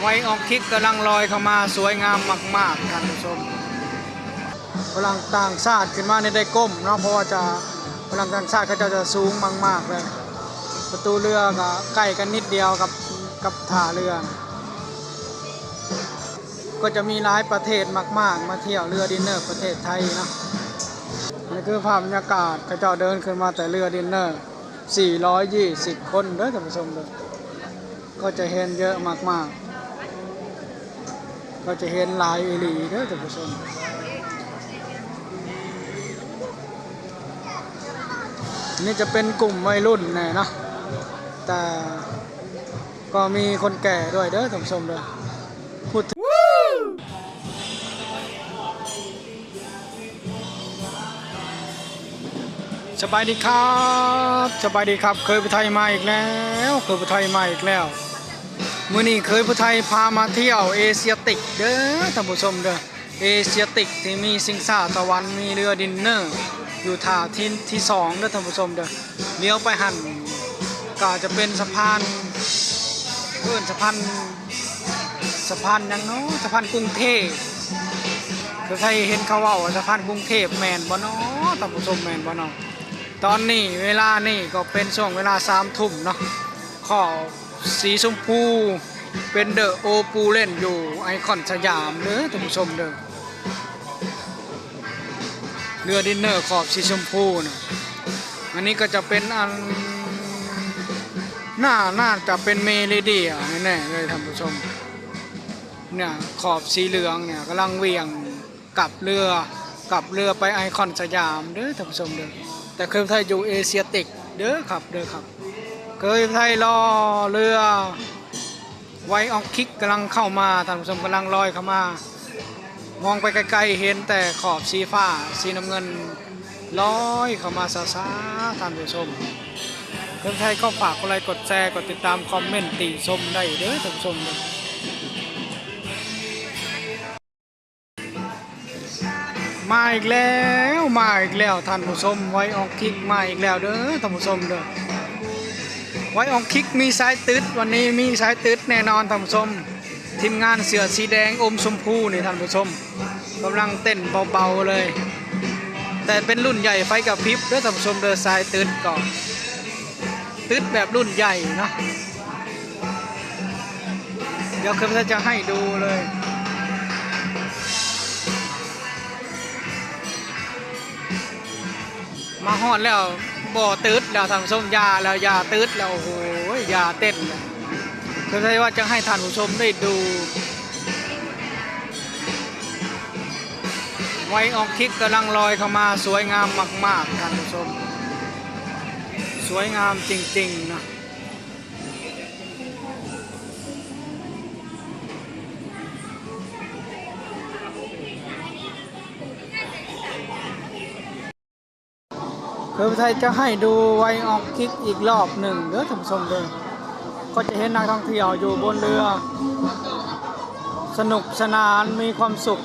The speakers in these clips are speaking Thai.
ไว้ออกคิกกำลังลอยเข้ามาสวยงามมากๆท่านผู้ชมพลังต่างชาติขึ้นมาในได้ก้มเนาะเพราะว่าจะพลังต่างชาติเขาจะสูงมากๆเลยประตูเรือก็ใกล้กันนิดเดียวกับท่าเรือก็จะมีหลายประเทศมากๆมาเที่ยวเรือดินเนอร์ประเทศไทยเนาะนี่คือภาพบรรยากาศเขาจะเดินขึ้นมาแต่เรือดินเนอร์420 คนเด้อท่านผู้ชมเด้อก็จะเห็นเยอะมากๆก็จะเห็นหลายอีหลีเด้อท่านผู้ชมนี่จะเป็นกลุ่มวัยรุ่นแน่เนาะแต่ก็มีคนแก่ด้วยเด้อท่านผู้ชมเด้อพูดถึงสบายดีครับสบายดีครับเคยไปไทยมาอีกแล้วเคยไปไทยมาอีกแล้วมื้อนี้เคยไปไทยพามาเที่ยวเอเชียติกเด้อท่านผู้ชมเด้อเอเชียติกที่มีสิงสาสวรรค์มีเรือดินเนอร์อยู่ท่าที่2เด้อท่านผู้ชมเด้อเลี้ยวไปหันก็จะเป็นสะพานสะพานยังเนาะสะพานกรุงเทพคือใครเห็นเขาว่าสะพานกรุงเทพแมนบ่เนาะท่านผู้ชมแมนบ่เนาะตอนนี้เวลานี่ก็เป็นช่วงเวลา3 ทุ่มเนาะขอสีชมพูเป็นเดอะโอปูเล่นอยู่ไอคอนสยามเด้อท่านผู้ชมเด้อเรือดินเนอร์ขอบสีชมพูนะอันนี้ก็จะเป็นอันน่าจะเป็นเมริเดียแน่ๆเลยท่านผู้ชมเนี่ยขอบสีเหลืองเนี่ยกำลังเวียงกับเรือไปไอคอนสยามเด้อท่านผู้ชมเด้อแต่เคยไทยอยู่เอเชียติกเด้อครับเคยไทยรอเรือไว้ออกคิกกำลังเข้ามาท่านผู้ชมกำลังลอยเข้ามามองไปไกลๆเห็นแต่ขอบสีฟ้าสีน้ำเงินลอยเข้ามาช้าๆท่านผู้ชมคนไทยก็ฝากกดไลค์กดแชร์กดติดตามคอมเมนต์ติชมได้เด้อท่านผู้ชมมาอีกแล้วท่านผู้ชมไว้ออกคิกมาอีกแล้วเด้อท่านผู้ชมเด้อไว้ออกคิกมีสายตืดวันนี้มีสายตืดแน่นอนท่านผู้ชมทีมงานเสือสีแดงอมชมพูนี่ท่านผู้ชมกำลังเต้นเบาๆเลยแต่เป็นรุ่นใหญ่ไฟกับพริบเด้อท่านผู้ชมเด้อสายตืดก่อนตืดแบบรุ่นใหญ่นะเดี๋ยวคือจะให้ดูเลยมาฮอดแล้วบ่ตืดแล้วท่านผู้ชมยาแล้วยาตืดแล้วโอ้โหยาเต้นคือใช่ว่าจะให้ท่านผู้ชมได้ดูไว้ออกคิกกำลังลอยเข้ามาสวยงามมากๆท่านผู้ชมสวยงามจริงๆนะคือไทยจะให้ดูไว้ออกคิกอีกรอบหนึ่งเด้อท่านผู้ชมเด้อก็จะเห็นนักท่องเที่ยวอยู่บนเรือสนุกสนานมีความสุข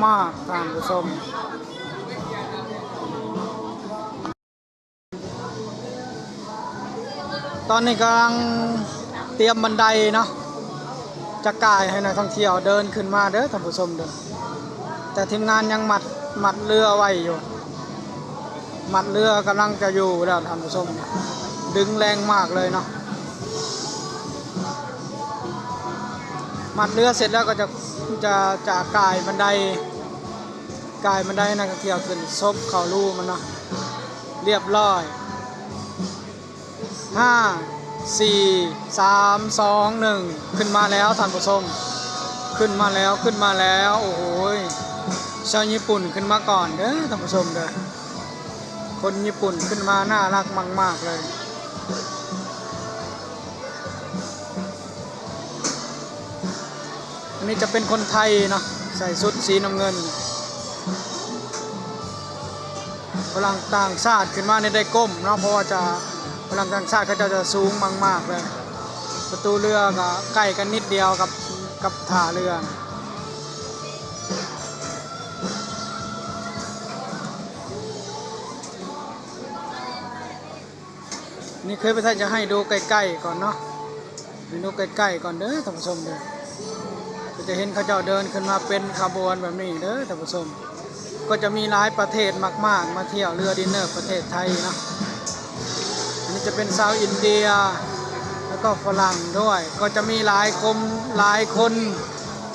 มากๆท่านผู้ชมตอนนี้กำลังเตรียมบันไดเนาะจะก่ายให้นักท่องเที่ยวเดินขึ้นมาเด้อท่านผู้ชมเด้อแต่ทีมงานยังมัดเรือไว้อยู่มัดเรือกำลังจะอยู่แล้วท่านผู้ชมดึงแรงมากเลยเนาะมัดเรือเสร็จแล้วก็จะก่ายบันไดนักท่องเที่ยวขึ้นซบเข่าลู่มันเนาะเรียบร้อย5 4 3 2 1ขึ้นมาแล้วท่านผู้ชมขึ้นมาแล้วโอ้โหชาวญี่ปุ่นขึ้นมาก่อนเด้อท่านผู้ชมเด้อคนญี่ปุ่นขึ้นมาน่ารักมากๆเลยอันนี้จะเป็นคนไทยเนาะใส่ชุดสีน้ำเงินพลังต่างชาติขึ้นมาในได้ก้มเนาะเพราะว่าจะพลังต่างชาติเขาจะสูงมากๆเลยประตูเรือก็ใกล้กันนิดเดียวกับท่าเรือนี่เคยไปท่านจะให้ดูใกล้ๆก่อนเนาะดูใกล้ๆก่อนเด้อท่านผู้ชมเด้อ ก็จะเห็นเขาเจ้าเดินขึ้นมาเป็นขบวนแบบนี้เด้อท่านผู้ชมก็จะมีหลายประเทศมากๆมาเที่ยวเรือดินเนอร์ประเทศไทยนะอันนี้จะเป็นชาวอินเดียแล้วก็ฝรั่งด้วยก็จะมีหลายคน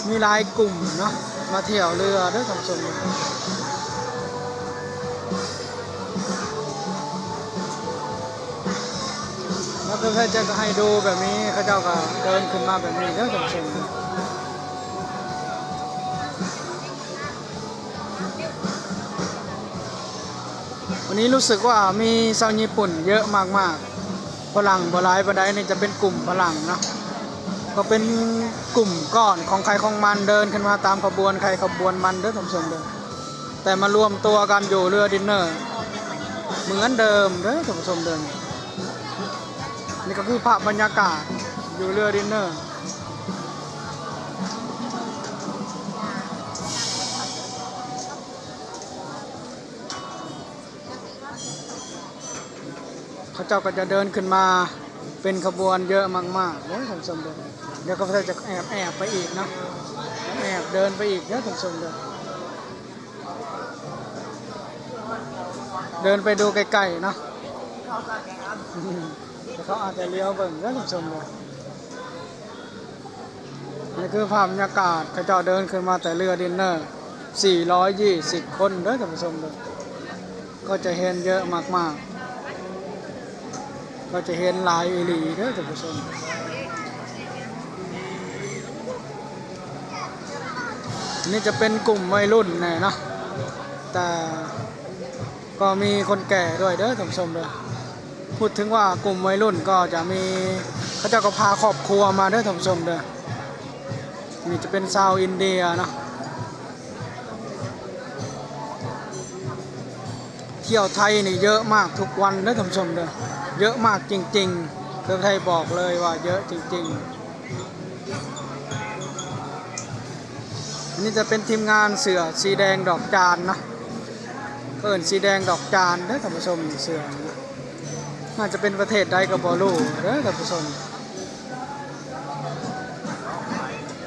มีหลายกลุ่มเนาะมาเที่ยวเรือเด้อท่านผู้ชมแล้วก็จะให้ดูแบบนี้เขาเจ้าก็เดินขึ้นมาแบบนี้เด้อท่านผู้ชมวันนี้รู้สึกว่ามีชาวญี่ปุ่นเยอะมากๆฝรั่งบ่หลายปานใดนี่จะเป็นกลุ่มฝรั่งเนาะก็เป็นกลุ่มก้อนของใครของมันเดินขึ้นมาตามขบวนใครขบวนมันเด้อท่านผู้ชมเด้อแต่มารวมตัวกันอยู่เรือดินเนอร์เหมือนเดิมเด้อท่านผู้ชมเดินนี่ก็คือภาพบรรยากาศอยู่เรือดินเนอร์เขาเจ้าก็จะเดินขึ้นมาเป็นขบวนเยอะมากๆเด้อท่านผู้ชมเด้อเดี๋ยวก็จะแอบไปอีกเนาะแอบเดินไปอีกเด้อท่านผู้ชมเด้อเดินไปดูใกล้ๆเนาะแต่เขาอาจจะเลี้ยวเบิ่งเด้อท่านผู้ชมเด้อนี่คือภาพบรรยากาศเขาเจ้าเดินขึ้นมาแต่เรือดินเนอร์420 คนเด้อท่านผู้ชมเด้อก็จะเห็นเยอะมากๆก็จะเห็นหลายอีหลีเด้อท่านผู้ชมนี่จะเป็นกลุ่มวัยรุ่นแน่เนาะแต่ก็มีคนแก่ด้วยเด้อท่านผู้ชมเด้อพูดถึงว่ากลุ่มวัยรุ่นก็จะมีเขาจะก็พาครอบครัวมาเด้อท่านผู้ชมเด้อนี่จะเป็นชาวอินเดียเนาะเที่ยวไทยนี่เยอะมากทุกวันเด้อท่านผู้ชมเด้อเยอะมากจริงๆเพื่อไทยบอกเลยว่าเยอะจริงๆอันนี้จะเป็นทีมงานเสือสีแดงดอกจานนะเอิ้นสีแดงดอกจานเด้อท่านผู้ชมเสือน่าจะเป็นประเทศใดก็บ่รู้เด้อท่านผู้ชม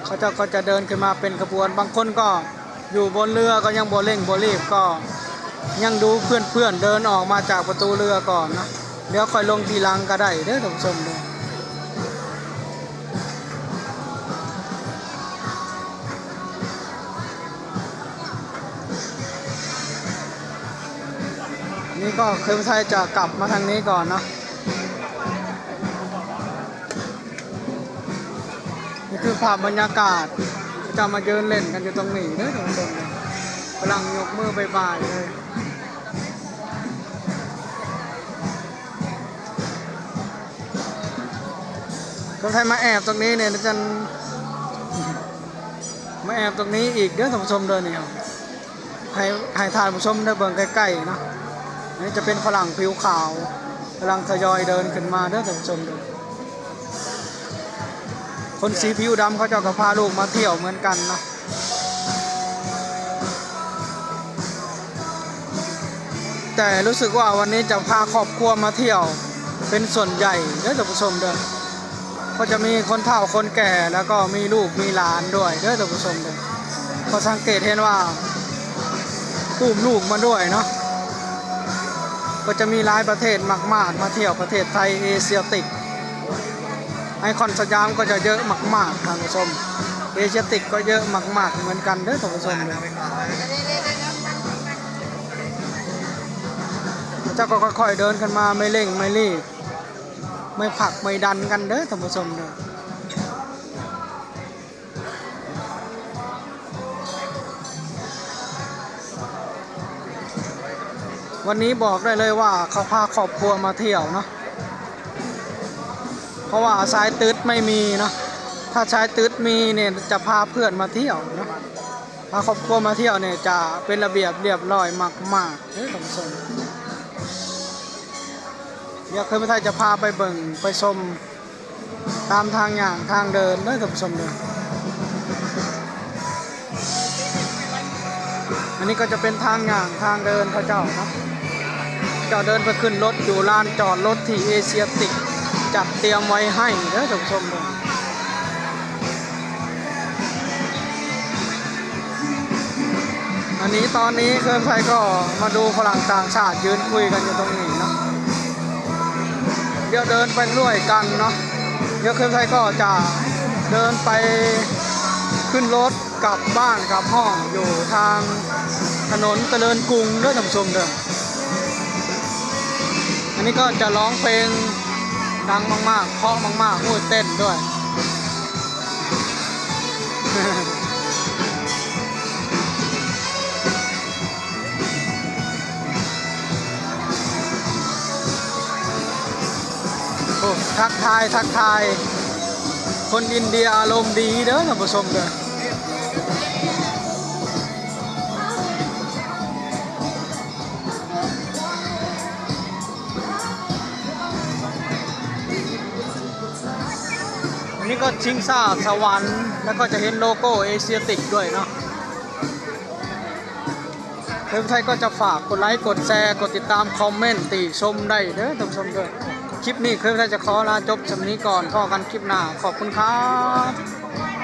เขาก็จะเดินขึ้นมาเป็นขบวนบางคนก็อยู่บนเรือก็ยังบ่เร่งบ่รีบก็ยังดูเพื่อนๆเดินออกมาจากประตูเรือก่อนนะเดี๋ยวค่อยลงทีหลังก็ได้เด้อท่านผู้ชมเด้อนี่ก็เคยไทยจะกลับมาทางนี้ก่อนเนาะนี่คือภาพบรรยากาศจะมาเดินเล่นกันอยู่ตรงนี้เด้อท่านผู้ชมกำลังยกมือบ่ายๆเลยคนไทยมาแอบตรงนี้เนี่ยจะมาแอบตรงนี้อีกเด้อท่านผู้ชมเด้อเนี่ยให้ท่านผู้ชมได้เบิ่งใกล้ๆนะนี่จะเป็นฝรั่งผิวขาวกำลังทยอยเดินขึ้นมาเด้อท่านผู้ชมเด้อคนสีผิวดำเขาจะพาลูกมาเที่ยวเหมือนกันนะแต่รู้สึกว่าวันนี้จะพาครอบครัวมาเที่ยวเป็นส่วนใหญ่เด้อท่านผู้ชมเด้อก็จะมีคนเฒ่าคนแก่แล้วก็มีลูกมีหลานด้วยเด้อท่านผู้ชมเด้อก็สังเกตเห็นว่าอุ้มลูกมาด้วยเนาะก็จะมีหลายประเทศมากๆมาเที่ยวประเทศไทยเอเชียติกไอคอนสยามก็จะเยอะมากๆท่านผู้ชมเอเชียติกก็เยอะมากๆเหมือนกันเด้อท่านผู้ชมเจ้าก็ค่อยๆเดินกันมาไม่เร่งไม่รีบไม่ผลักไม่ดันกันเด้อท่านผู้ชมเด้อวันนี้บอกได้เลยว่าเขาพาครอบครัวมาเที่ยวเนาะเพราะว่าสายตืดไม่มีเนาะถ้าสายตืดมีเนี่ยจะพาเพื่อนมาเที่ยวเนาะพาครอบครัวมาเที่ยวเนี่ยจะเป็นระเบียบเรียบร้อยมากๆเด้อท่านผู้ชมเดี๋ยวเคยไปไทยจะพาไปเบิ่งไปชมตามทางอย่างทางเดินเด้อท่านผู้ชมเด้ออันนี้ก็จะเป็นทางอย่างทางเดินพระเจ้าครับเจ้าเดินไปขึ้นรถอยู่ลานจอดรถที่เอเชียติกจัดเตรียมไว้ให้เด้อท่านผู้ชมเด้อ ตอนนี้เคยไทยก็มาดูฝรั่งต่างชาติยืนคุยกันอยู่ตรงนี้เนาะเดี๋ยวเดินไปด้วยกันเนาะเดี๋ยวเคยไทยก็จะเดินไปขึ้นรถกลับบ้านกลับห้องอยู่ทางถนนเจริญกรุงเด้อท่านผู้ชมเด้ออันนี้ก็จะร้องเพลงดังมากๆเพราะมากๆโอ้ยเต้นด้วย โอ้ทักทายคนอินเดียอารมณ์ดีเด้อท่านผู้ชมเด้ออันนี้ก็ชิงซ่าสวรรค์แล้วก็จะเห็นโลโก้เอเชียติกด้วยเนาะเพื่อนไทยก็จะฝากกดไลค์กดแชร์กดติดตามคอมเมนต์ติชมได้เด้อท่านผู้ชมเด้อคลิปนี้เคยไทยจะขอลาจบสำนี้ก่อนพอกันคลิปหน้าขอบคุณครับ